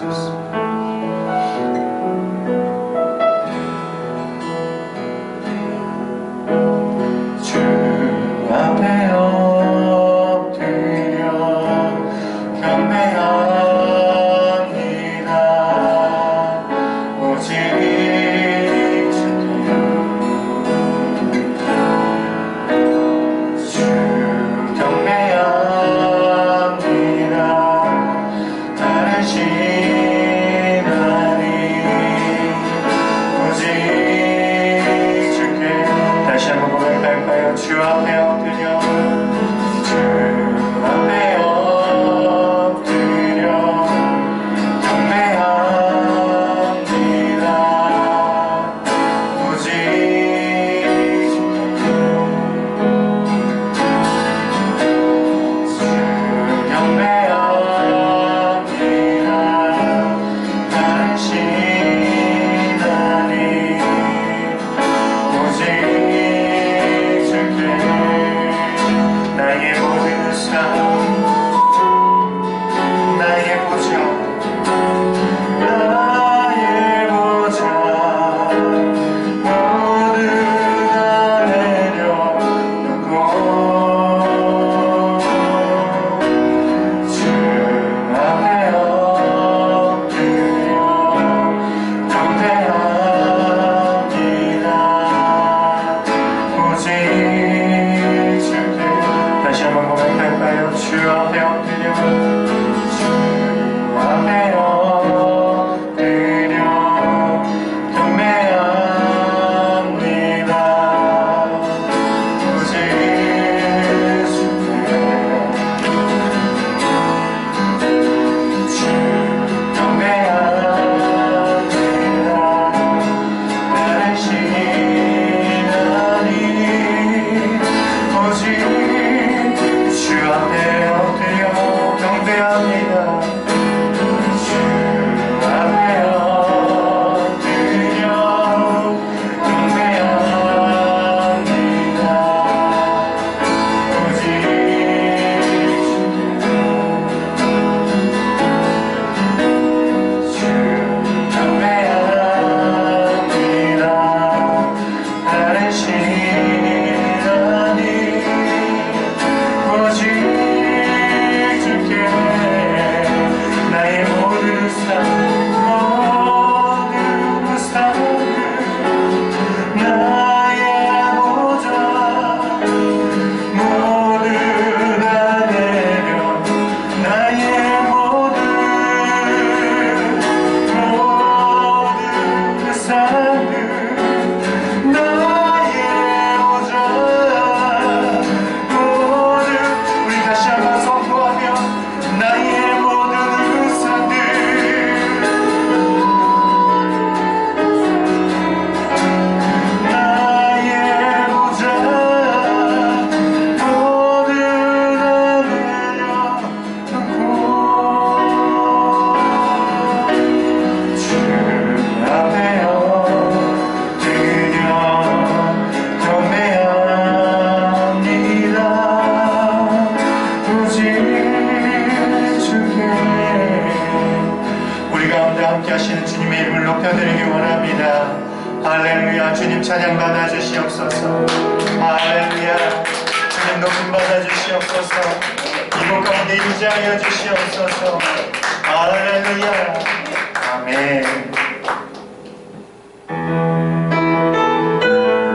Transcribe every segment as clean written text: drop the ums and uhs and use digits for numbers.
주옵소서. 주 앞에 엎드려 경배합니다. 오직 주 경배합니다. 다르신 하나님 오직 주께 다시 한번 고백할까요? 주 앞에 엎드려 주 앞에 엎드려 경배합니다. 오직 주 경배합니다. 다르신 하나님 오직 주께 나의 모든 삶 나의 보좌 나의 보좌 모두 다 내려놓고 주 앞에 엎드려 경배합니다. 오직 주께 다시 한번 고백할까요? 주 앞에 엎드려 주 앞에 엎드려 경배합니다. 오직 주께 주 경배합니다. 다르신 하나님 오직 주 앞에 엎드려 경배합니다. 주 앞에 엎드려 경배합니다. 오직 주 경배합니다. 다르신 하나님 오직 주께 나의 모든 삶 나의 보좌 모두 다 내려 나의 모든 삶들 나의 보좌 모두 우리 다시 한번 선포하며 나의 모든 삶들 나의 보좌 모두 다 내려놓고 주 앞에 엎드려 경배합니다. 오직 주께 우리 가운데 함께 하시는 주님의 이름을 높여드리기 원합니다. 할렐루야. 주님 찬양 받아주시옵소서. 할렐루야. 주님 높임 받아주시옵소서. 이곳 가운데 임재하여 주시옵소서. 할렐루야. 아멘.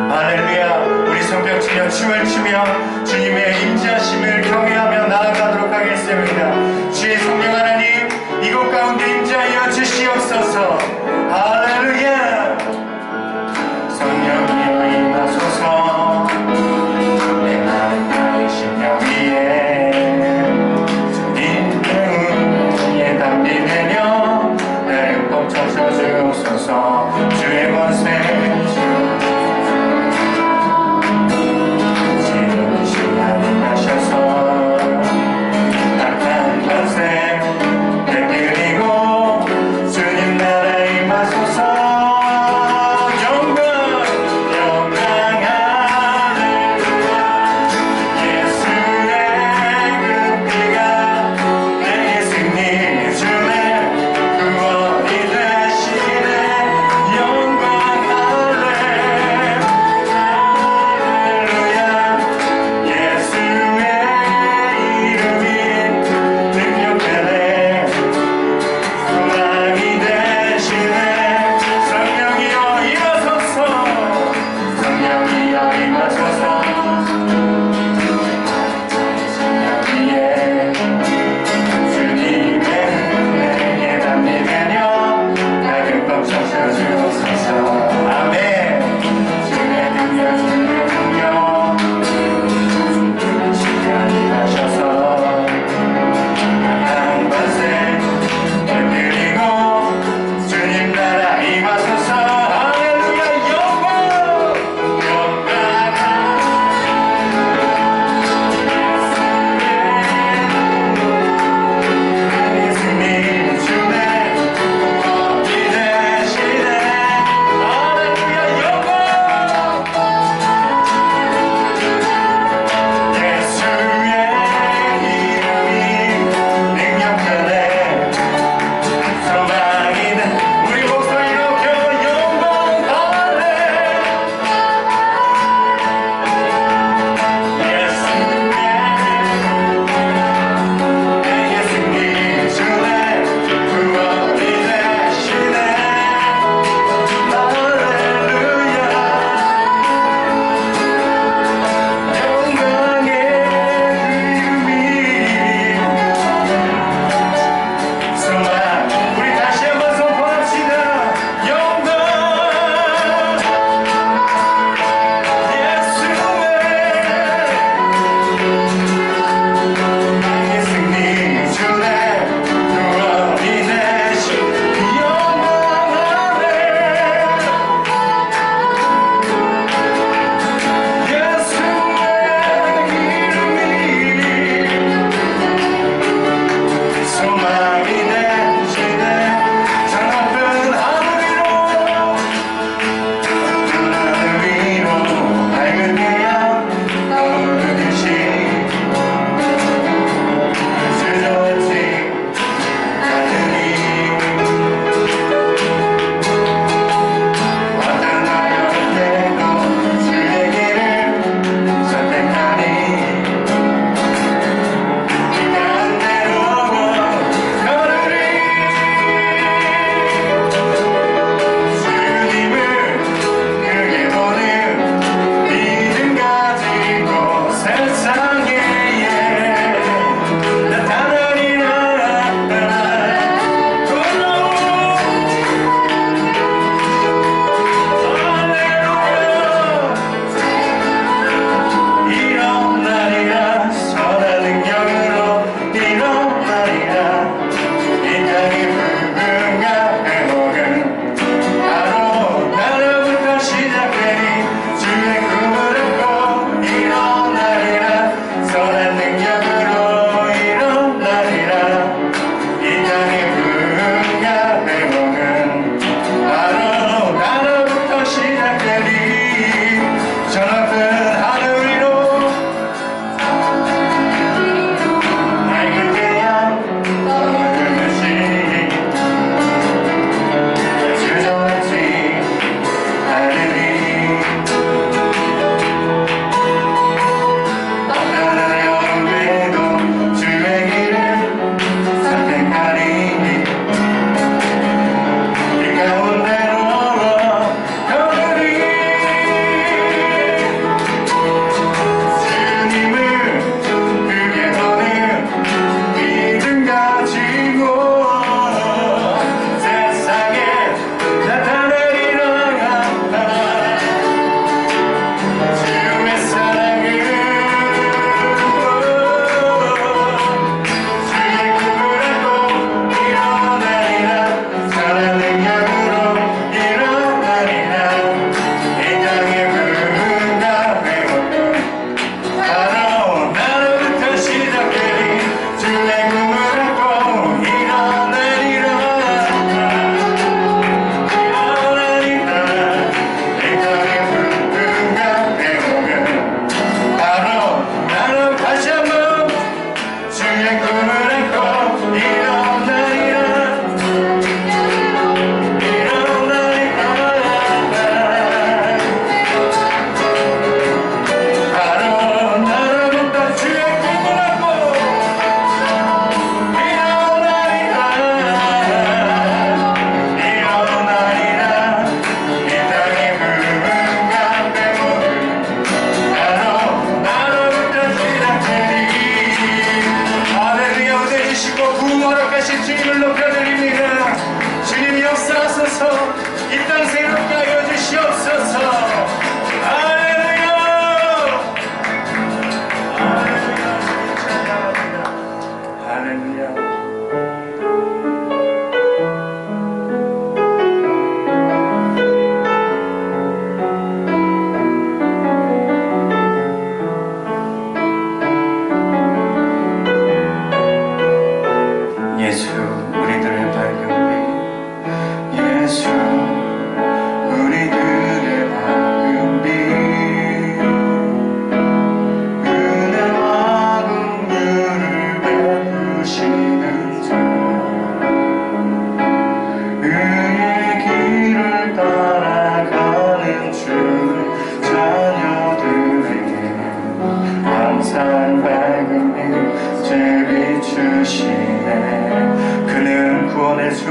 할렐루야. 우리 손뼉 치며 춤을 추며 주님의 임재하심을 경외하며 나아가도록 하겠습니다. 주의 성령 하나님 이곳 가운데 임재하여 주시옵소서. 할렐루야. 성령님 임하소서. 내 마음 나의 심령 위에 주님의 은혜에 담비 되며 나를 멈춰서 주옵소서. 주의 권세 지으시며 하셔서 악한 권세 깨뜨리고 주님 나라에 임하소서.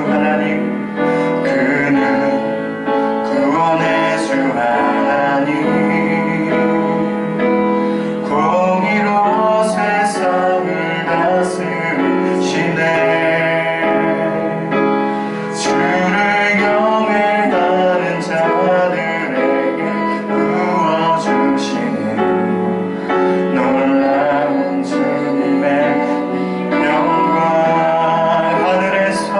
하나님 그는 구원의 주 하나님 공의로 세상을 다스리시네 주를 경외하는 자들에게 부어주시는 놀라운 주님의 영광 하늘에서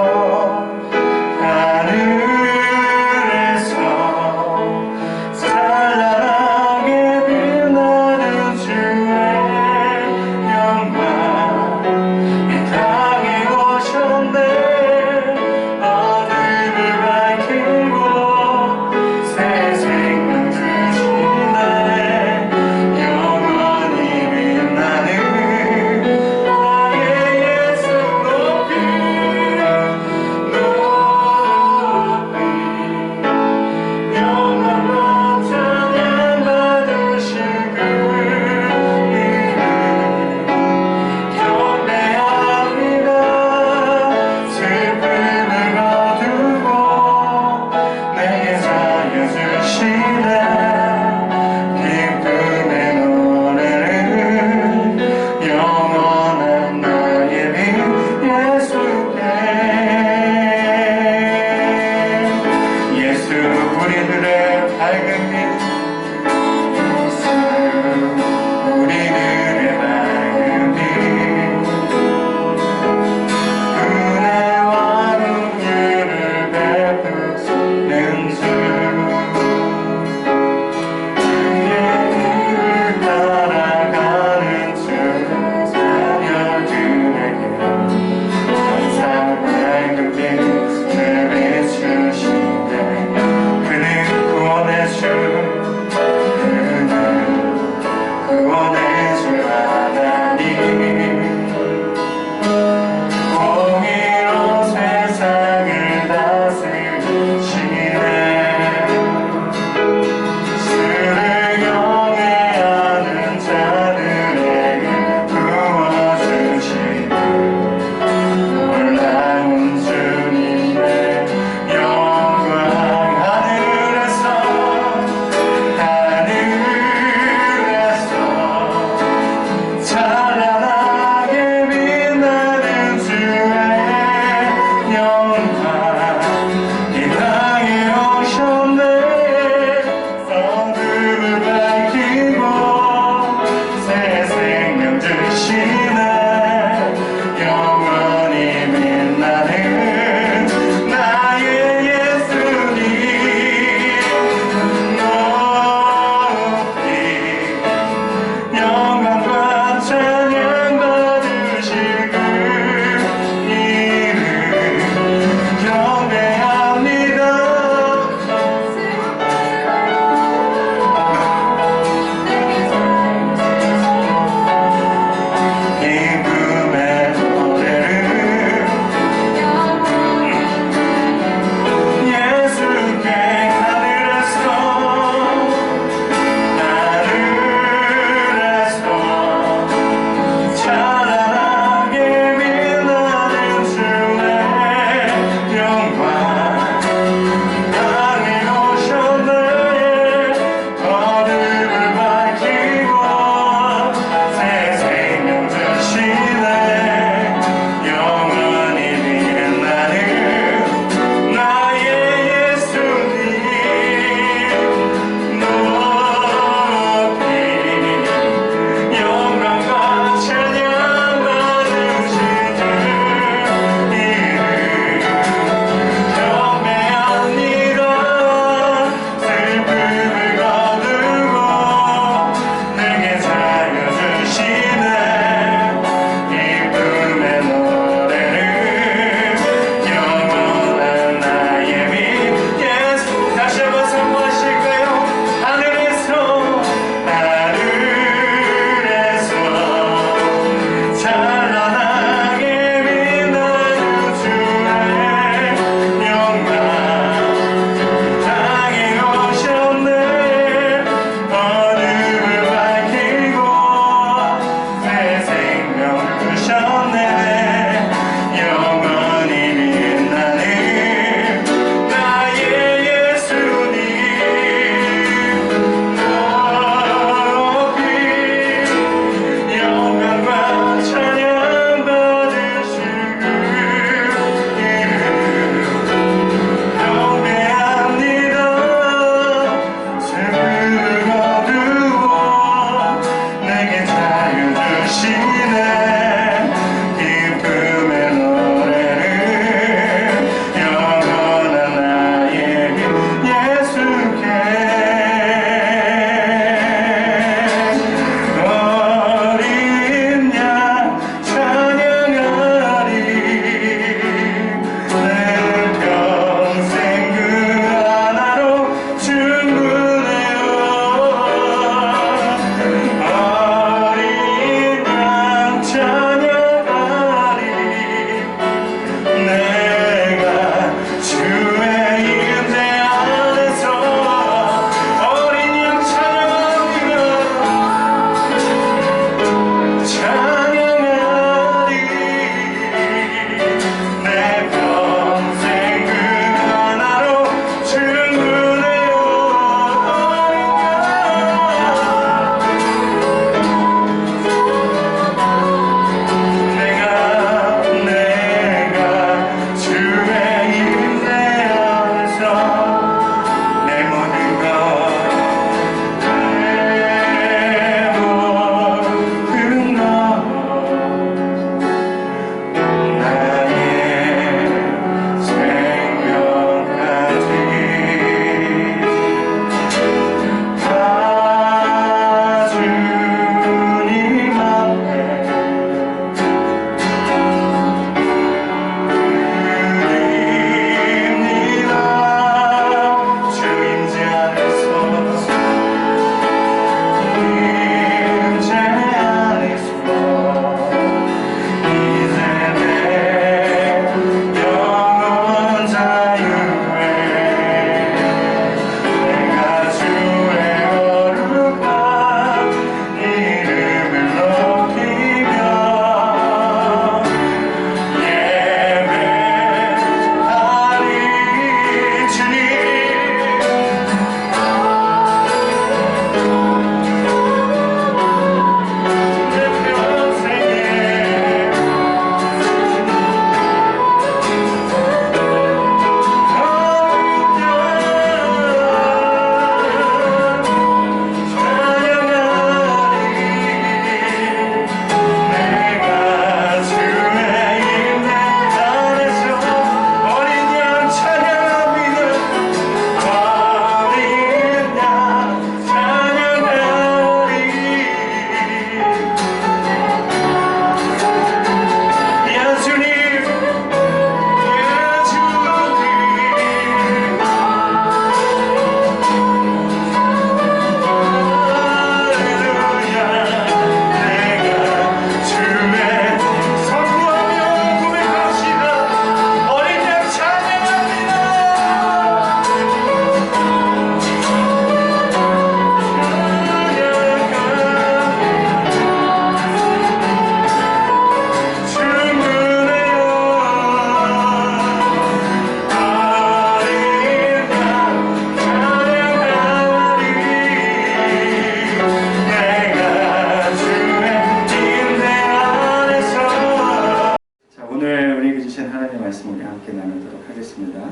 읽겠습니다.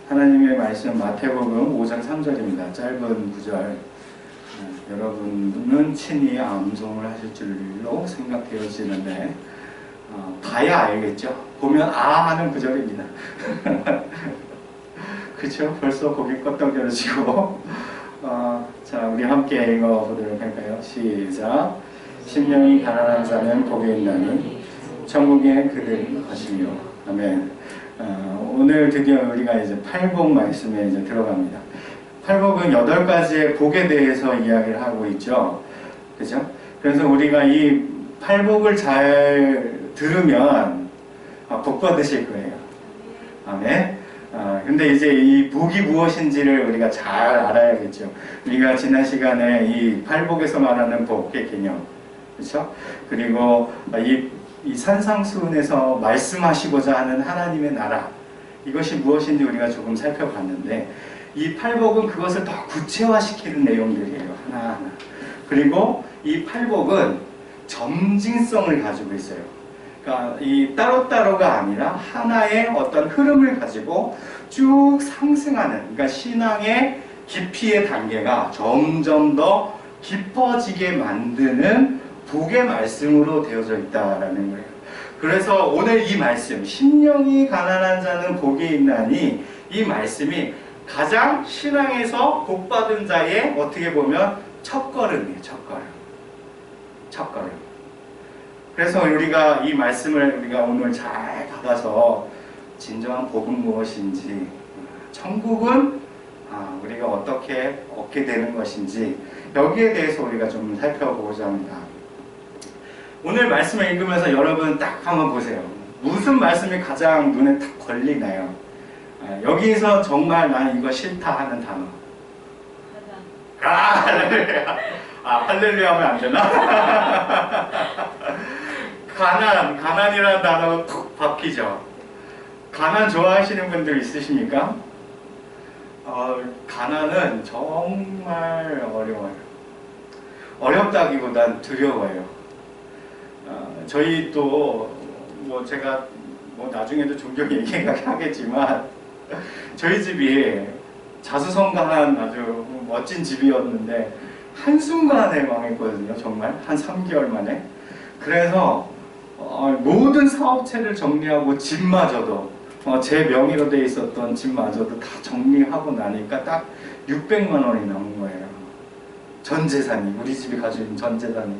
하나님의 말씀 마태복음 5장 3절입니다. 짧은 구절. 여러분은 친히 암송을 하실 줄로 생각되어지는데 봐야 알겠죠? 보면 하는 구절입니다. 그렇죠? 벌써 고개 껐덕여지고 자, 우리 함께 읽어보도록 할까요? 시작. 심령이 가난한 자는 복이 있나니 천국에 그들이 것이며. 아멘. 오늘 드디어 우리가 이제 팔복 말씀에 이제 들어갑니다. 팔복은 8가지의 복에 대해서 이야기를 하고 있죠. 그죠? 그래서 우리가 이 팔복을 잘 들으면 복 받으실 거예요. 아멘. 근데 이제 이 복이 무엇인지를 우리가 잘 알아야겠죠. 우리가 지난 시간에 이 팔복에서 말하는 복의 개념, 그렇죠? 그리고 이 산상수훈에서 말씀하시고자 하는 하나님의 나라, 이것이 무엇인지 우리가 조금 살펴봤는데, 이 팔복은 그것을 더 구체화시키는 내용들이에요. 하나하나. 그리고 이 팔복은 점진성을 가지고 있어요. 그러니까 이 따로따로가 아니라 하나의 어떤 흐름을 가지고 쭉 상승하는, 그러니까 신앙의 깊이의 단계가 점점 더 깊어지게 만드는 복의 말씀으로 되어져 있다라는 거예요. 그래서 오늘 이 말씀, 심령이 가난한 자는 복이 있나니, 이 말씀이 가장 신앙에서 복받은 자의 어떻게 보면 첫걸음이에요. 첫걸음. 그래서 우리가 이 말씀을 우리가 오늘 잘 받아서 진정한 복은 무엇인지, 천국은 우리가 어떻게 얻게 되는 것인지, 여기에 대해서 우리가 좀 살펴보고자 합니다. 오늘 말씀을 읽으면서 여러분 딱 한번 보세요. 무슨 말씀이 가장 눈에 딱 걸리나요? 여기서 정말 난 이거 싫다 하는 단어. 할렐루야. 할렐루야 하면 안 되나? 가난이라는 단어가 툭 박히죠. 가난 좋아하시는 분들 있으십니까? 가난은 정말 어려워요. 어렵다기보단 두려워요. 저희 또 제가 나중에도 종종 얘기하겠지만, 저희 집이 자수성가한 아주 멋진 집이었는데 한순간에 망했거든요. 정말 한 3개월 만에. 그래서 모든 사업체를 정리하고 집마저도, 제 명의로 돼 있었던 집마저도 다 정리하고 나니까 딱 600만 원이 남은 거예요. 전 재산이, 우리 집이 가지고 있는 전 재산이.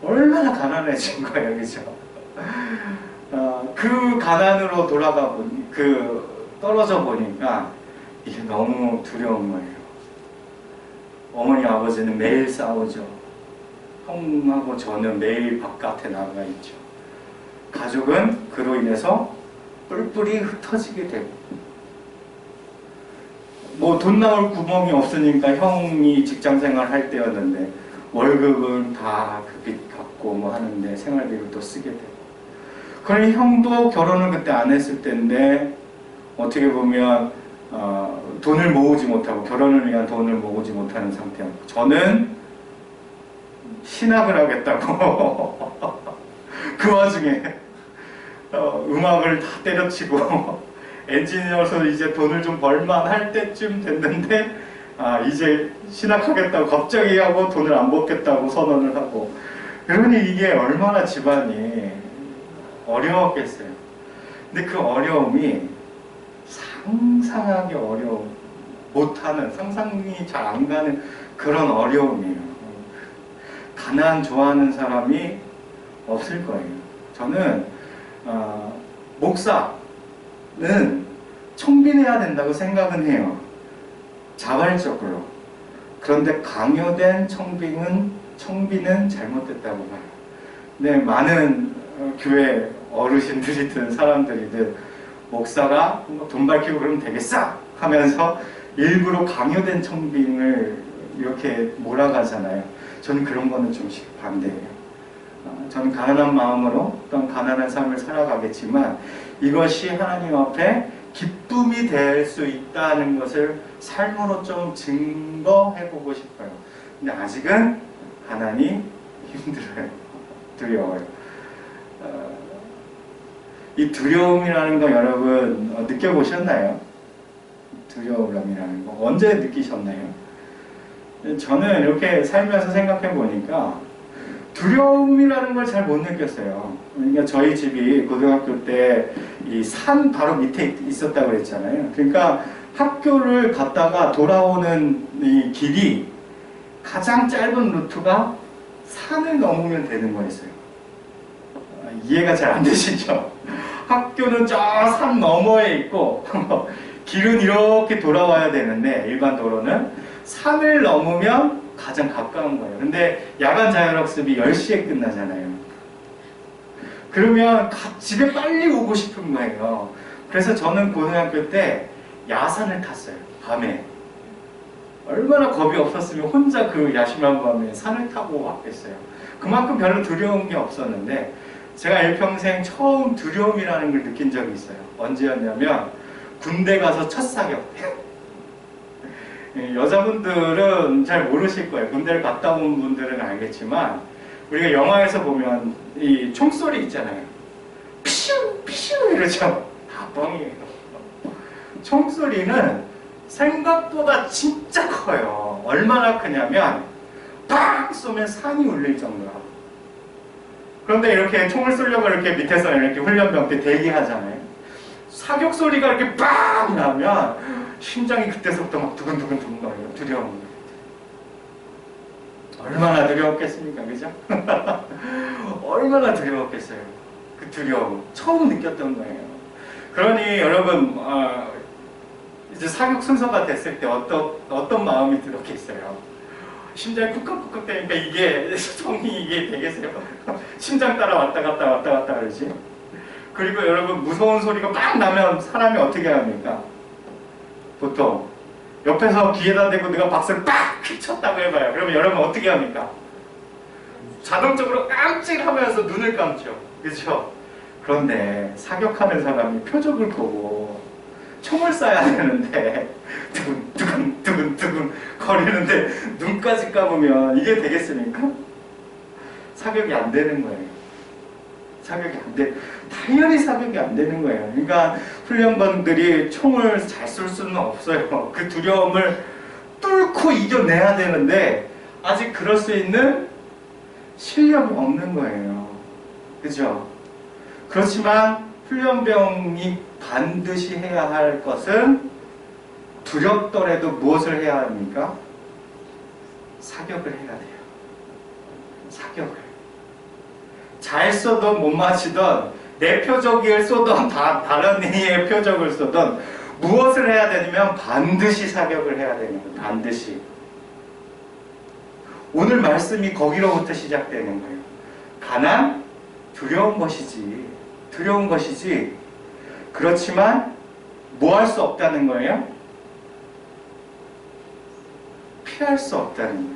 얼마나 가난해진 거예요, 그죠? 그 가난으로 떨어져 보니까 이게 너무 두려운 거예요. 어머니, 아버지는 매일 싸우죠. 형하고 저는 매일 바깥에 나가 있죠. 가족은 그로 인해서 뿔뿔이 흩어지게 되고, 돈 나올 구멍이 없으니까 형이 직장생활 할 때였는데 월급은 다 그 빚 갚고 하는데 생활비를 또 쓰게 되고, 그러니 형도 결혼을 그때 안 했을 때인데 어떻게 보면 돈을 모으지 못하고, 결혼을 위한 돈을 모으지 못하는 상태였고, 저는 신학을 하겠다고 그 와중에 음악을 다 때려치고 엔지니어로서 이제 돈을 좀 벌만 할 때쯤 됐는데 이제 신학하겠다고 갑자기 하고 돈을 안 벌겠다고 선언을 하고, 그러니 이게 얼마나 집안이 어려웠겠어요. 근데 그 어려움이 상상하기 못하는, 상상이 잘 안 가는 그런 어려움이에요. 가난 좋아하는 사람이 없을 거예요. 저는 목사는 청빈해야 된다고 생각은 해요. 자발적으로. 그런데 강요된 청빈은 잘못됐다고 봐요. 근데 많은 교회 어르신들이든 사람들이든 목사가 돈 밝히고 그러면 되겠어 하면서 일부러 강요된 청빙을 이렇게 몰아가잖아요. 저는 그런 거는 좀 반대예요. 저는 가난한 마음으로 어떤 가난한 삶을 살아가겠지만, 이것이 하나님 앞에 기쁨이 될 수 있다는 것을 삶으로 좀 증거해보고 싶어요. 근데 아직은 가난이 힘들어요. 두려워요. 이 두려움이라는 거 여러분 느껴보셨나요? 두려움이라는 거 언제 느끼셨나요? 저는 이렇게 살면서 생각해 보니까 두려움이라는 걸 잘 못 느꼈어요. 그러니까 저희 집이 고등학교 때 이 산 바로 밑에 있었다고 그랬잖아요. 그러니까 학교를 갔다가 돌아오는 이 길이 가장 짧은 루트가 산을 넘으면 되는 거였어요. 이해가 잘 안 되시죠? 학교는 저 산 너머에 있고 길은 이렇게 돌아와야 되는데 일반 도로는 산을 넘으면 가장 가까운 거예요. 근데 야간 자율학습이 10시에 끝나잖아요. 그러면 집에 빨리 오고 싶은 거예요. 그래서 저는 고등학교 때 야산을 탔어요. 밤에. 얼마나 겁이 없었으면 혼자 그 야심한 밤에 산을 타고 왔겠어요. 그만큼 별로 두려운 게 없었는데 제가 일평생 처음 두려움이라는 걸 느낀 적이 있어요. 언제였냐면 군대 가서 첫 사격 때. 여자분들은 잘 모르실 거예요. 군대를 갔다 온 분들은 알겠지만 우리가 영화에서 보면 이 총소리 있잖아요. 피슈 피슈 이러죠. 다 뻥이에요. 총소리는 생각보다 진짜 커요. 얼마나 크냐면 팍 쏘면 산이 울릴 정도라. 그런데 이렇게 총을 쏘려고 이렇게 밑에서 이렇게 훈련병 때 대기하잖아요. 사격 소리가 이렇게 빡 나면 심장이 그때서부터 막 두근두근 거려요. 두려움. 얼마나 두려웠겠습니까, 그죠? 얼마나 두려웠겠어요. 그 두려움 처음 느꼈던 거예요. 그러니 여러분 이제 사격 순서가 됐을 때 어떤 마음이 들었겠어요? 심장이 쿡쿡쿡 되니까 이게 소통이 이게 되겠어요? 심장 따라 왔다 갔다 그러지. 그리고 여러분 무서운 소리가 막 나면 사람이 어떻게 합니까? 보통 옆에서 귀에다 대고 내가 박수를 빡 쳤다고 해봐요. 그러면 여러분 어떻게 합니까? 자동적으로 깜찍하면서 눈을 감죠. 그렇죠? 그런데 사격하는 사람이 표적을 보고 총을 쏴야 되는데 두근두근 거리는데 눈까지 감으면 이게 되겠습니까? 사격이 안 되는 거예요. 사격이 안 돼. 당연히 사격이 안 되는 거예요. 그러니까 훈련반들이 총을 잘 쏠 수는 없어요. 그 두려움을 뚫고 이겨내야 되는데 아직 그럴 수 있는 실력이 없는 거예요. 그죠? 그렇지만 훈련병이 반드시 해야 할 것은 두렵더라도 무엇을 해야 합니까? 사격을 해야 돼요. 사격을. 잘 쏘든 못 맞히든 내 표적을 쏘든 다른 이의 표적을 쏘든 무엇을 해야 되냐면 반드시 사격을 해야 되는 거예요. 반드시. 오늘 말씀이 거기로부터 시작되는 거예요. 가난? 두려운 것이지. 두려운 것이지. 그렇지만 뭐 할 수 없다는 거예요? 피할 수 없다는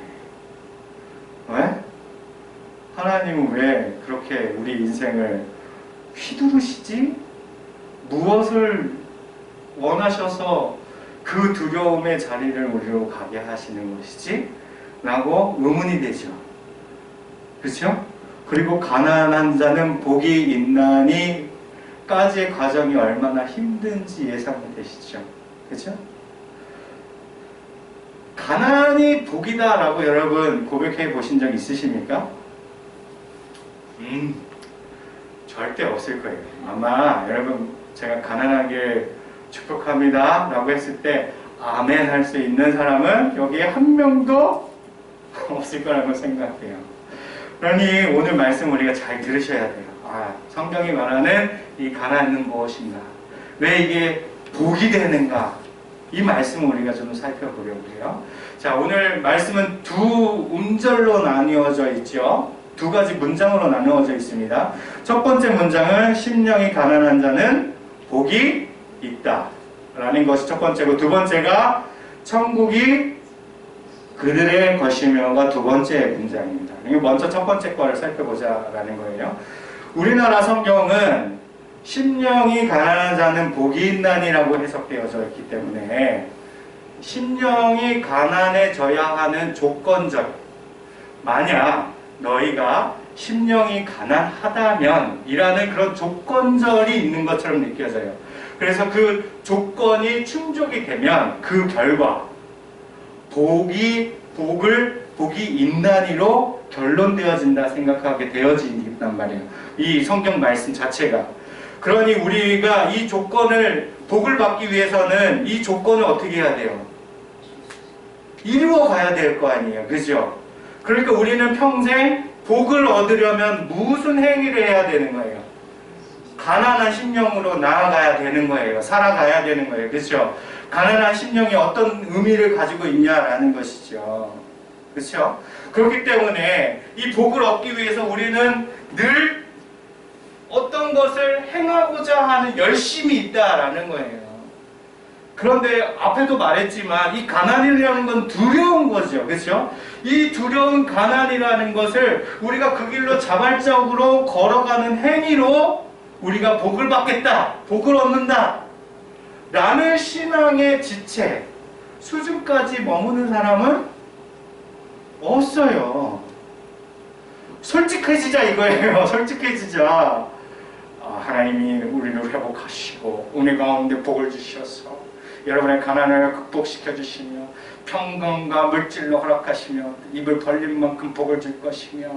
거예요. 왜? 하나님은 왜 그렇게 우리 인생을 휘두르시지? 무엇을 원하셔서 그 두려움의 자리를 우리로 가게 하시는 것이지? 라고 의문이 되죠. 그렇죠? 그리고 가난한 자는 복이 있나니 까지의 과정이 얼마나 힘든지 예상이 되시죠. 그렇죠? 가난이 복이다라고 여러분 고백해 보신 적 있으십니까? 절대 없을 거예요. 아마 여러분 제가 가난하게 축복합니다 라고 했을 때 아멘 할 수 있는 사람은 여기에 한 명도 없을 거라고 생각해요. 그러니 오늘 말씀 우리가 잘 들으셔야 돼요. 성경이 말하는 이 가난은 무엇인가? 왜 이게 복이 되는가? 이 말씀을 우리가 좀 살펴보려고요. 자, 오늘 말씀은 두 음절로 나뉘어져 있죠. 두 가지 문장으로 나누어져 있습니다. 첫 번째 문장은 심령이 가난한 자는 복이 있다 라는 것이 첫 번째고, 두 번째가 천국이 그들의 것이며가 두 번째 문장입니다. 먼저 첫 번째 거를 살펴보자라는 거예요. 우리나라 성경은 심령이 가난한 자는 복이 있나니라고 해석되어져 있기 때문에 심령이 가난해져야 하는 조건적, 만약 너희가 심령이 가난하다면 이라는 그런 조건절이 있는 것처럼 느껴져요. 그래서 그 조건이 충족이 되면 그 결과 복이 인단위로 결론되어진다 생각하게 되어진단 말이에요. 이 성경 말씀 자체가. 그러니 우리가 이 조건을 복을 받기 위해서는 이 조건을 어떻게 해야 돼요? 이루어 가야 될 거 아니에요. 그죠? 그러니까 우리는 평생 복을 얻으려면 무슨 행위를 해야 되는 거예요? 가난한 심령으로 나아가야 되는 거예요. 살아가야 되는 거예요. 그렇죠? 가난한 심령이 어떤 의미를 가지고 있냐라는 것이죠. 그렇죠? 그렇기 때문에 이 복을 얻기 위해서 우리는 늘 어떤 것을 행하고자 하는 열심이 있다라는 거예요. 그런데 앞에도 말했지만 이 가난이라는 건 두려운 거죠. 그렇죠? 이 두려운 가난이라는 것을 우리가 그 길로 자발적으로 걸어가는 행위로 우리가 복을 받겠다, 복을 얻는다 라는 신앙의 지체, 수준까지 머무는 사람은 없어요. 솔직해지자 이거예요. 솔직해지자. 하나님이 우리를 회복하시고 은혜 가운데 복을 주셔서 여러분의 가난을 극복시켜 주시며 평강과 물질로 허락하시며 입을 벌린 만큼 복을 줄 것이며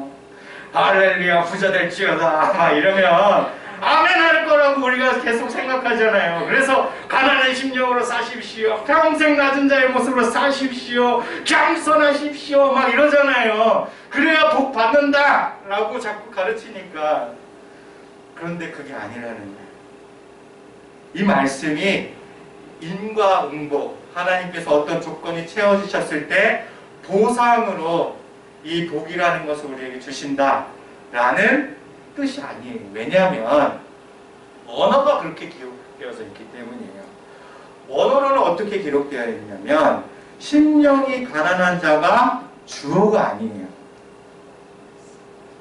할렐루야 부자 될지어다 막 이러면 아멘 할 거라고 우리가 계속 생각하잖아요. 그래서 가난한 심령으로 사십시오. 평생 낮은 자의 모습으로 사십시오. 겸손하십시오. 막 이러잖아요. 그래야 복 받는다 라고 자꾸 가르치니까. 그런데 그게 아니라는 거예요. 이 말씀이 인과응보, 하나님께서 어떤 조건이 채워지셨을 때 보상으로 이 복이라는 것을 우리에게 주신다라는 뜻이 아니에요. 왜냐하면 언어가 그렇게 기록되어져 있기 때문이에요. 언어로는 어떻게 기록되어 있냐면 심령이 가난한 자가 주어가 아니에요.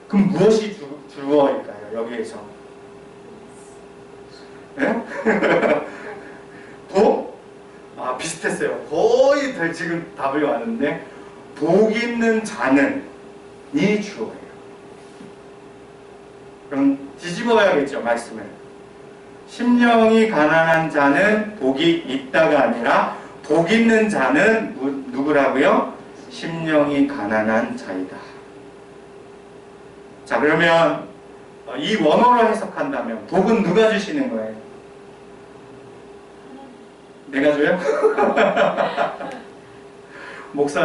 그럼 무엇이 주어일까요? 여기에서 네? 복? 비슷했어요. 거의 지금 답이 왔는데 복 있는 자는 이 주어예요. 그럼 뒤집어야겠죠, 말씀을. 심령이 가난한 자는 복이 있다가 아니라 복 있는 자는 누구라고요? 심령이 가난한 자이다. 자, 그러면 이 원어로 해석한다면 복은 누가 주시는 거예요? 내가 줘요?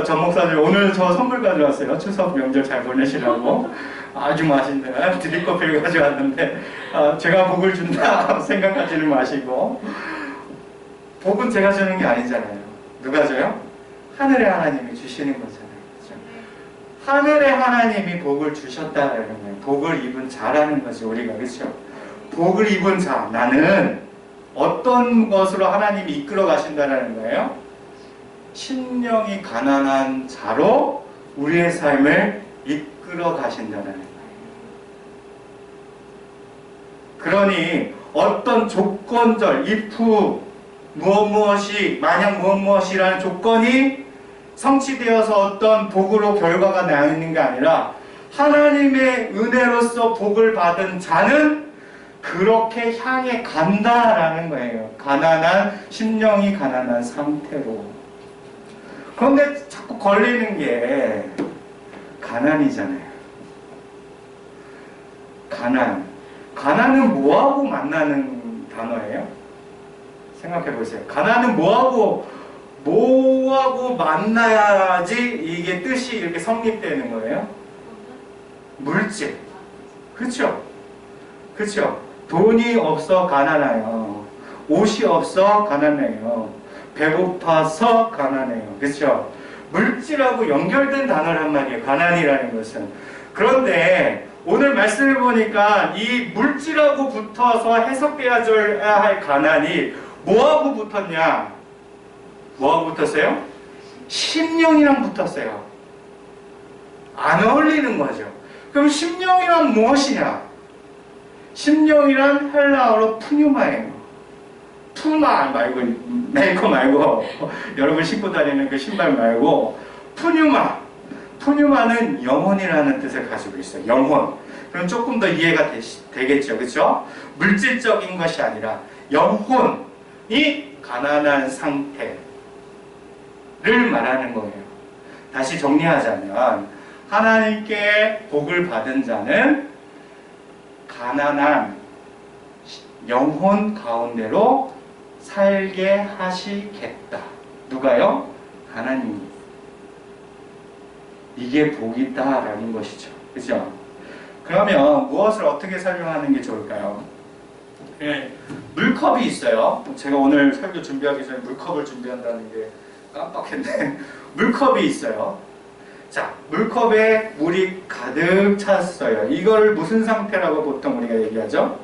전 목사님 오늘 저 선물 가져왔어요. 추석 명절 잘 보내시라고 아주 맛있는 드립커피를 가져왔는데 제가 복을 준다 생각하지는 마시고 복은 제가 주는 게 아니잖아요. 누가 줘요? 하늘의 하나님이 주시는 거잖아요. 그렇죠? 하늘의 하나님이 복을 주셨다는 거예요. 복을 입은 자라는 거죠. 우리가. 그렇죠? 복을 입은 자, 나는 어떤 것으로 하나님이 이끌어 가신다는 거예요? 심령이 가난한 자로 우리의 삶을 이끌어 가신다는 거예요. 그러니 어떤 조건절, if 무엇이 만약 무엇이라는 조건이 성취되어서 어떤 복으로 결과가 나오는 게 아니라 하나님의 은혜로서 복을 받은 자는 그렇게 향해 간다라는 거예요. 가난한 심령이 가난한 상태로. 그런데 자꾸 걸리는 게 가난이잖아요. 가난은 뭐하고 만나는 단어예요? 생각해 보세요. 가난은 뭐하고 만나야지 이게 뜻이 이렇게 성립되는 거예요? 물질. 그렇죠? 그렇죠? 돈이 없어 가난해요. 옷이 없어 가난해요. 배고파서 가난해요. 그렇죠? 물질하고 연결된 단어란 말이에요. 가난이라는 것은. 그런데 오늘 말씀을 보니까 이 물질하고 붙어서 해석되어야 할 가난이 뭐하고 붙었냐? 뭐하고 붙었어요? 심령이랑 붙었어요. 안 어울리는 거죠. 그럼 심령이란 무엇이냐? 심령이란 헬라어로 푸뉴마예요. 푸마 말고 메이커 말고 여러분 신고 다니는 그 신발 말고 푸뉴마. 푸뉴마는 영혼이라는 뜻을 가지고 있어요. 영혼. 그럼 조금 더 이해가 되겠죠. 그렇죠? 물질적인 것이 아니라 영혼이 가난한 상태를 말하는 거예요. 다시 정리하자면 하나님께 복을 받은 자는 가난한 영혼 가운데로 살게 하시겠다. 누가요? 하나님이. 이게 복이다라는 것이죠. 그죠? 그러면 무엇을 어떻게 설명하는 게 좋을까요? 네, 물컵이 있어요. 제가 오늘 설교 준비하기 전에 물컵을 준비한다는 게 깜빡했네. 물컵이 있어요. 자, 물컵에 물이 가득 찼어요. 이걸 무슨 상태라고 보통 우리가 얘기하죠?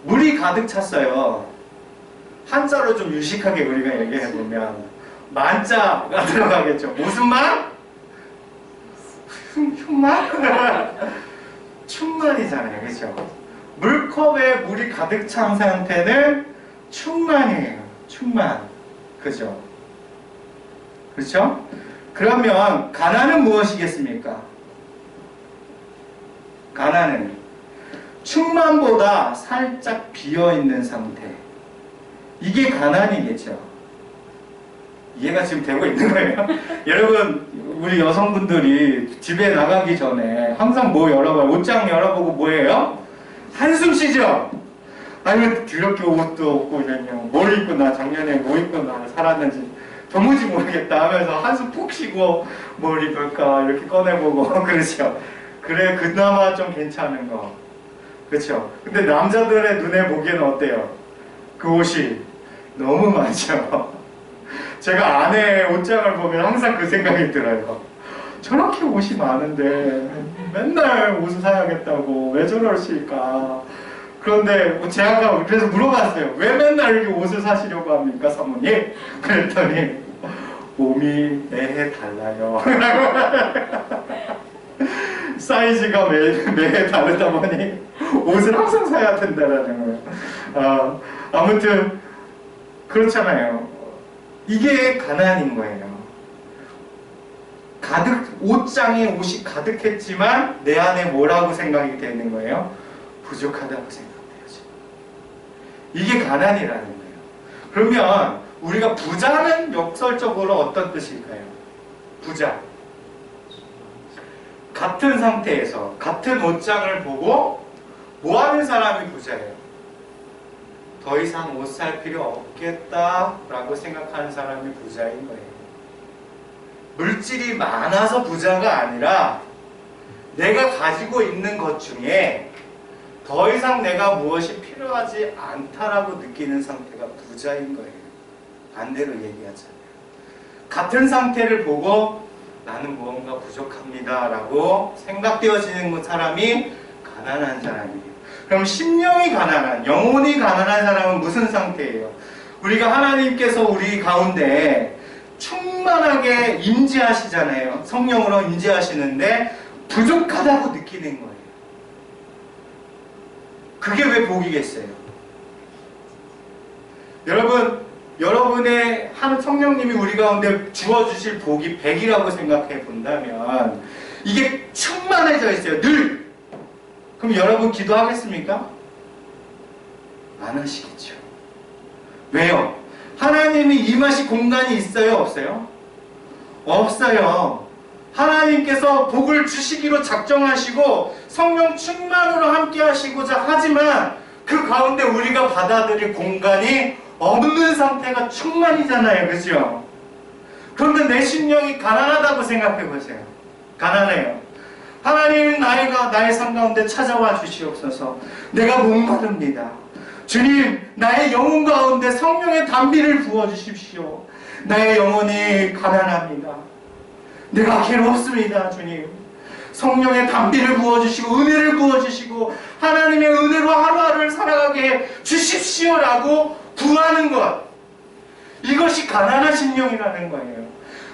물이 가득 찼어요. 한자로 좀 유식하게 우리가 얘기해보면 만자가 들어가겠죠. 무슨 만? 흉만? 충만이잖아요. 그렇죠? 물컵에 물이 가득 찬 상태는 충만이에요. 충만. 그죠? 그렇죠? 그러면 가난은 무엇이겠습니까? 가난은 충만보다 살짝 비어있는 상태. 이게 가난이겠죠. 이해가 지금 되고 있는 거예요. 여러분, 우리 여성분들이 집에 나가기 전에 항상 뭐 열어봐요? 옷장 열어보고 뭐예요? 한숨 쉬죠? 아니면 더럽게 옷도 없고 그냥 뭘 입고 나 작년에 뭐 입고 나 살았는지 도무지 모르겠다 하면서 한숨 푹 쉬고 뭘 입을까 이렇게 꺼내보고 그러죠. 그래 그나마 좀 괜찮은 거. 그렇죠? 근데 남자들의 눈에 보기에는 어때요? 그 옷이 너무 많죠. 제가 아내 옷장을 보면 항상 그 생각이 들어요. 저렇게 옷이 많은데 맨날 옷을 사야겠다고 왜 저러실까? 그런데 제가 그래서 물어봤어요. 왜 맨날 이렇게 옷을 사시려고 합니까, 사모님? 그랬더니 몸이 매해 달라요. 사이즈가 매해 다르다 보니 옷을 항상 사야 된다라는 거예요. 아무튼 그렇잖아요. 이게 가난인 거예요. 옷장에 옷이 가득했지만 내 안에 뭐라고 생각이 되는 거예요? 부족하다고 생각돼야지. 이게 가난이라는 거예요. 그러면 우리가 부자는 역설적으로 어떤 뜻일까요? 부자. 같은 상태에서 같은 옷장을 보고 뭐 하는 사람이 부자예요? 더 이상 옷 살 필요 없겠다라고 생각하는 사람이 부자인 거예요. 물질이 많아서 부자가 아니라 내가 가지고 있는 것 중에 더 이상 내가 무엇이 필요하지 않다라고 느끼는 상태가 부자인 거예요. 반대로 얘기하자면 같은 상태를 보고 나는 무언가 부족합니다 라고 생각되어지는 사람이 가난한 사람이에요. 그럼 심령이 가난한, 영혼이 가난한 사람은 무슨 상태예요? 우리가 하나님께서 우리 가운데 충만하게 임재하시잖아요. 성령으로 임재하시는데 부족하다고 느끼는 거예요. 그게 왜 복이겠어요? 여러분의 한 성령님이 우리 가운데 주어주실 복이 100이라고 생각해 본다면 이게 충만해져 있어요. 늘! 그럼 여러분 기도하겠습니까? 안 하시겠죠. 왜요? 하나님이 임하실 공간이 있어요? 없어요? 없어요. 하나님께서 복을 주시기로 작정하시고 성령 충만으로 함께 하시고자 하지만 그 가운데 우리가 받아들일 공간이 없는 상태가 충만이잖아요. 그죠? 그런데 내 심령이 가난하다고 생각해 보세요. 가난해요. 하나님 나의 삶 가운데 찾아와 주시옵소서. 내가 목마릅니다. 주님, 나의 영혼 가운데 성령의 담비를 부어주십시오. 나의 영혼이 가난합니다. 내가 괴롭습니다, 주님. 성령의 담비를 부어주시고 은혜를 부어주시고 하나님의 은혜로 하루하루를 살아가게 주십시오라고 구하는 것. 이것이 가난한 심령이라는 거예요.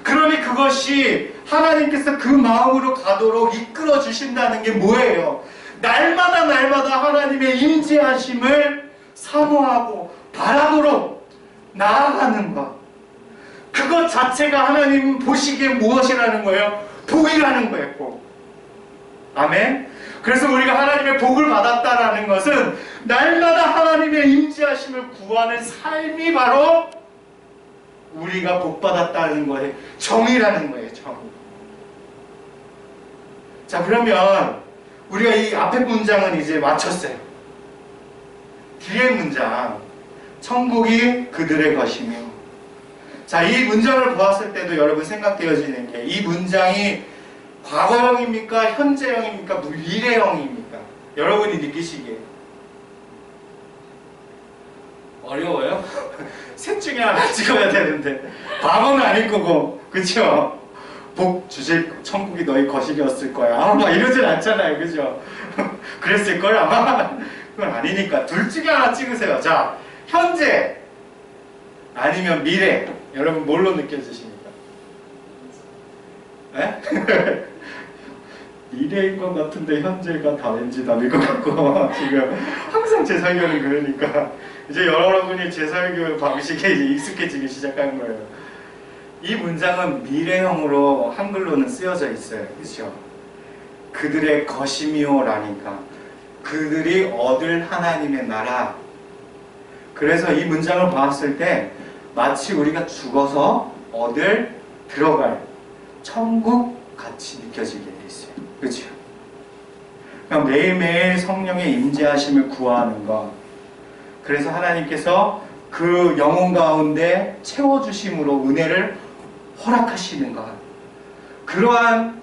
그러니 그것이 하나님께서 그 마음으로 가도록 이끌어 주신다는 게 뭐예요? 날마다 하나님의 사모하고 바라도록 나아가는 것. 그것 자체가 하나님 보시기에 무엇이라는 거예요? 복이라는 거예요. 복. 아멘. 그래서 우리가 하나님의 복을 받았다라는 것은 날마다 하나님의 임재하심을 구하는 삶이 바로 우리가 복 받았다는 거예요. 정의라는 거예요. 정. 자, 그러면 우리가 이 앞에 문장은 이제 마쳤어요. 뒤에 문장, 천국이 그들의 것이며. 자, 이 문장을 보았을 때도 여러분 생각되어지는 게 이 문장이 과거형입니까? 현재형입니까? 미래형입니까? 여러분이 느끼시기에 어려워요? 셋 중에 하나 찍어야 되는데 과거는 아닐 거고, 그쵸? 복 주실 천국이 너희 거식이었을 거야. 막 이러진 않잖아요, 그죠? 그랬을 걸 아마. 그건 아니니까 둘 중에 하나 찍으세요. 자, 현재 아니면 미래. 여러분 뭘로 느껴지십니까? 에? 미래인 것 같은데 현재가 다 왠지 답일 것 같고 지금 항상 제 설교는 그러니까 이제 여러분이 제 설교 방식에 이제 익숙해지기 시작한 거예요. 이 문장은 미래형으로 한글로는 쓰여져 있어요. 그렇죠? 그들의 것이미오라니까 그들이 얻을 하나님의 나라. 그래서 이 문장을 봤을 때 마치 우리가 죽어서 얻을 들어갈 천국 같이 느껴지게 돼 있어요. 그렇죠? 그냥 매일매일 성령의 임재하심을 구하는 것. 그래서 하나님께서 그 영혼 가운데 채워주심으로 은혜를 허락하시는 것. 그러한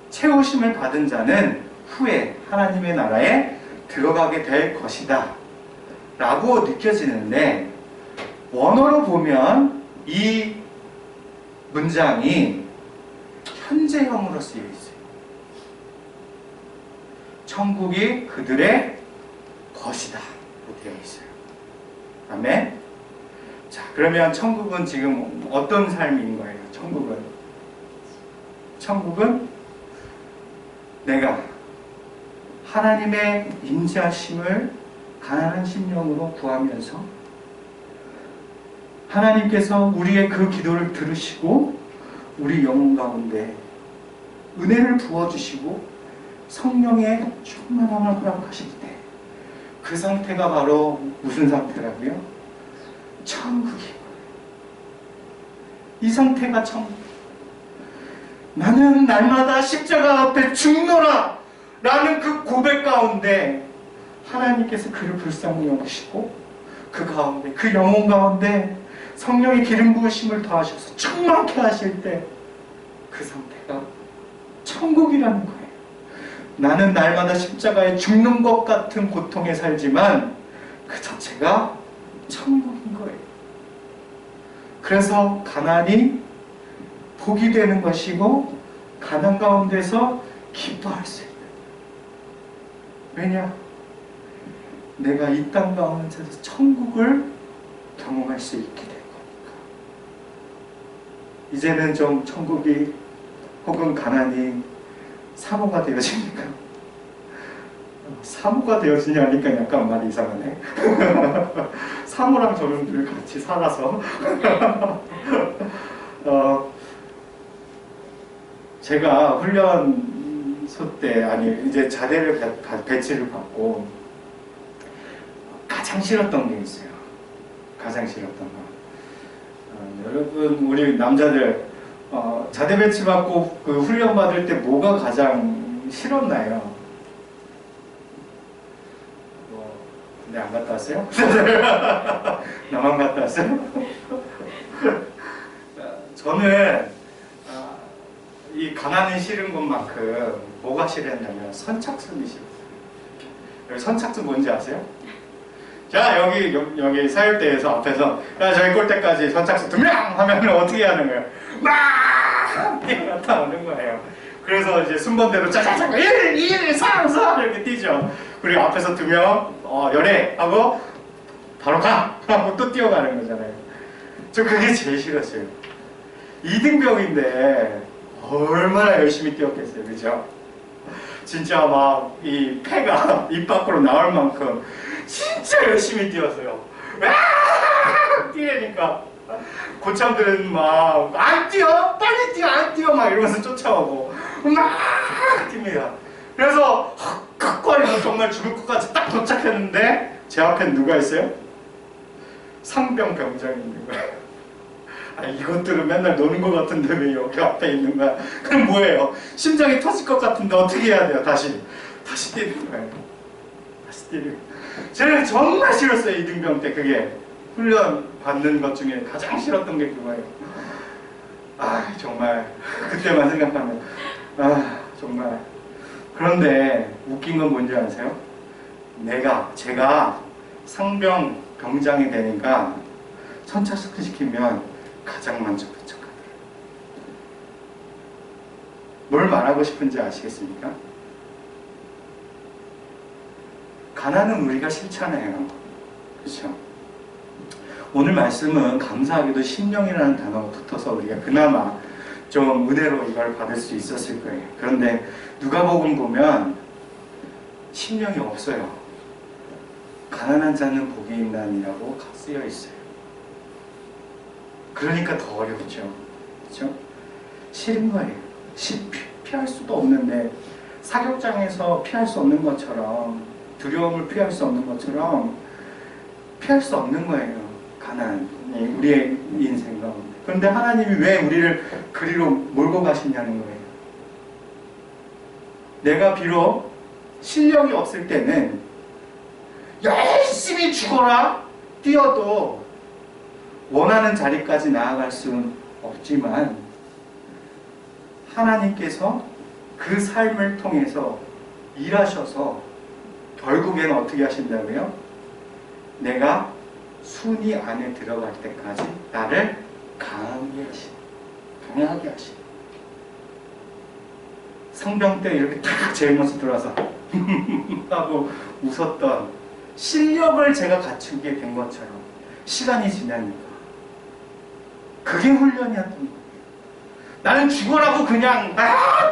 채우심을 받은 자는 후에 하나님의 나라에 들어가게 될 것이다 라고 느껴지는데, 원어로 보면 이 문장이 현재형으로 쓰여 있어요. 천국이 그들의 것이다 되어 있어요. 아멘. 자, 그러면 천국은 지금 어떤 삶인 거예요? 천국은 내가 하나님의 임재하심을 가난한 심령으로 구하면서 하나님께서 우리의 그 기도를 들으시고 우리 영혼 가운데 은혜를 부어주시고 성령의 충만함을 허락하실 때 그 상태가 바로 무슨 상태라고요? 천국이에요. 이 상태가 천국. 나는 날마다 십자가 앞에 죽노라 라는 그 고백 가운데 하나님께서 그를 불쌍히 여기시고 그 가운데 그 영혼 가운데 성령의 기름 부으심을 더하셔서 충만케 하실 때 그 상태가 천국이라는 거예요. 나는 날마다 십자가에 죽는 것 같은 고통에 살지만 그 자체가 천국인 거예요. 그래서 가난이 복이 되는 것이고 가난 가운데서 기뻐할 수 있는. 왜냐? 내가 이 땅 가운데서 천국을 경험할 수 있게 될 거니까. 이제는 좀 천국이 혹은 가난이 사모가 되어집니까? 사모가 되어지냐니까 약간 말이 이상하네. 사모랑 저는 늘 같이 살아서 제가 훈련소 때 아니 이제 자대를 배치를 받고 가장 싫었던 게 있어요. 가장 싫었던 거. 여러분 우리 남자들 자대 배치 받고 그 훈련 받을 때 뭐가 가장 싫었나요? 근데 안 갔다 왔어요? 나만 갔다 왔어요? 저는 이 가난이 싫은 것만큼 뭐가 싫었냐면 선착순이 싫었어요. 선착순 뭔지 아세요? 자, 여기 사육대에서 앞에서 야, 저희 꼴대까지 선착순 2명 하면 어떻게 하는 거예요? 막 나타나는 거예요. 그래서 이제 순번대로 짜자자자 1, 2, 3, 4 이렇게 뛰죠. 그리고 앞에서 2명 열애 하고 바로 가! 하고 또 뛰어가는 거잖아요. 저 그게 제일 싫었어요. 2등병인데 얼마나 열심히 뛰었겠어요. 그죠? 진짜 막 이 폐가 입 밖으로 나올 만큼 진짜 열심히 뛰었어요. 뛰니까 고참들은 막 안 뛰어! 빨리 뛰어! 안 뛰어! 막 이러면서 쫓아오고 막 뜁니다. 그래서 흑흑거리고 정말 죽을 것까지 딱 도착했는데 제 앞엔 누가 있어요? 상병 병장이 있는 거예요. 아, 이것들은 맨날 노는 것 같은데 왜 여기 앞에 있는 거야? 그럼 뭐예요? 심장이 터질 것 같은데 어떻게 해야 돼요? 다시 뛰는 거예요. 다시 뛰는 거예요. 저는 정말 싫었어요. 이등병 때 그게 훈련 받는 것 중에 가장 싫었던 게 그거예요. 아 정말 그때만 생각하면 아 정말. 그런데 웃긴 건 뭔지 아세요? 제가 상병 병장이 되니까 선착순 시키면 가장 만족한 척하더라고요. 뭘 말하고 싶은지 아시겠습니까? 가난은 우리가 싫잖아요. 그렇죠? 오늘 말씀은 감사하게도 심령이라는 단어가 붙어서 우리가 그나마 좀 은혜로 이걸 받을 수 있었을 거예요. 그런데 누가복음 보면 심령이 없어요. 가난한 자는 복이 있나니라고 쓰여 있어요. 그러니까 더 어렵죠. 그렇죠? 싫은 거예요. 피할 수도 없는데 사격장에서 피할 수 없는 것처럼 두려움을 피할 수 없는 것처럼 피할 수 없는 거예요. 가난이 우리의 인생 가운데. 그런데 하나님이 왜 우리를 그리로 몰고 가시냐는 거예요. 내가 비록 실력이 없을 때는 열심히 죽어라 뛰어도 원하는 자리까지 나아갈 수는 없지만 하나님께서 그 삶을 통해서 일하셔서 결국에는 어떻게 하신다고요? 내가 순위 안에 들어갈 때까지 나를 강하게 하시. 상병 때 이렇게 딱 제일 먼저 들어와서 하고 웃었던 실력을 제가 갖추게 된 것처럼 시간이 지나니까 그게 훈련이었던 거예요. 나는 죽어라고 그냥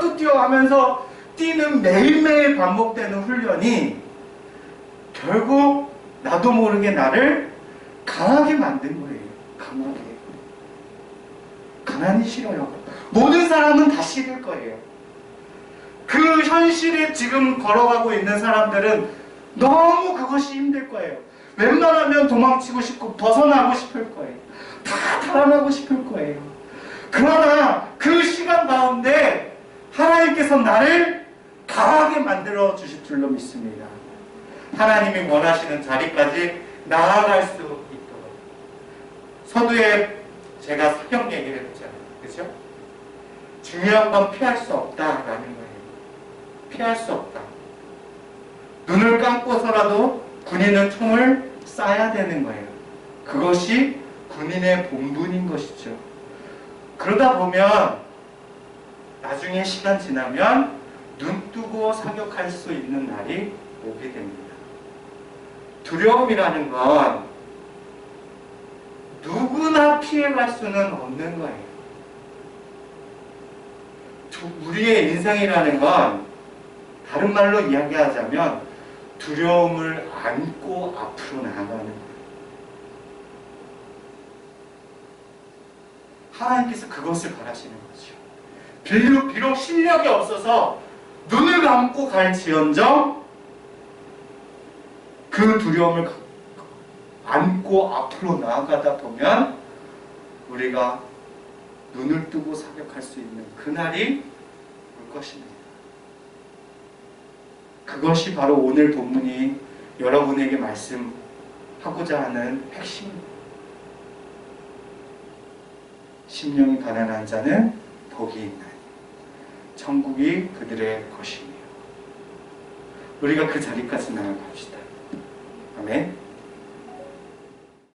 또 뛰어 하면서 뛰는 매일매일 반복되는 훈련이 결국 나도 모르게 나를 강하게 만든 거예요. 강하게. 가난이 싫어요. 모든 사람은 다 싫을 거예요. 그 현실에 지금 걸어가고 있는 사람들은 너무 그것이 힘들 거예요. 웬만하면 도망치고 싶고 벗어나고 싶을 거예요. 다 달아나고 싶을 거예요. 그러나 그 시간 가운데 하나님께서 나를 강하게 만들어 주실 줄로 믿습니다. 하나님이 원하시는 자리까지 나아갈 수 있도록. 서두에 제가 사격 얘기를 했잖아요. 그렇죠? 중요한 건 피할 수 없다라는 거예요. 피할 수 없다. 눈을 감고서라도 군인은 총을 쏴야 되는 거예요. 그것이 군인의 본분인 것이죠. 그러다 보면 나중에 시간 지나면 눈 뜨고 사격할 수 있는 날이 오게 됩니다. 두려움이라는 건 누구나 피해갈 수는 없는 거예요. 우리의 인생이라는 건 다른 말로 이야기하자면 두려움을 안고 앞으로 나아가는 거예요. 하나님께서 그것을 바라시는 거죠. 비록 실력이 없어서 눈을 감고 갈지언정 그 두려움을 안고 앞으로 나아가다 보면 우리가 눈을 뜨고 사격할 수 있는 그날이 올 것입니다. 그것이 바로 오늘 본문이 여러분에게 말씀하고자 하는 핵심입니다. 심령이 가난한 자는 복이 있나니 천국이 그들의 것이며 우리가 그 자리까지 나아갑시다. 아멘.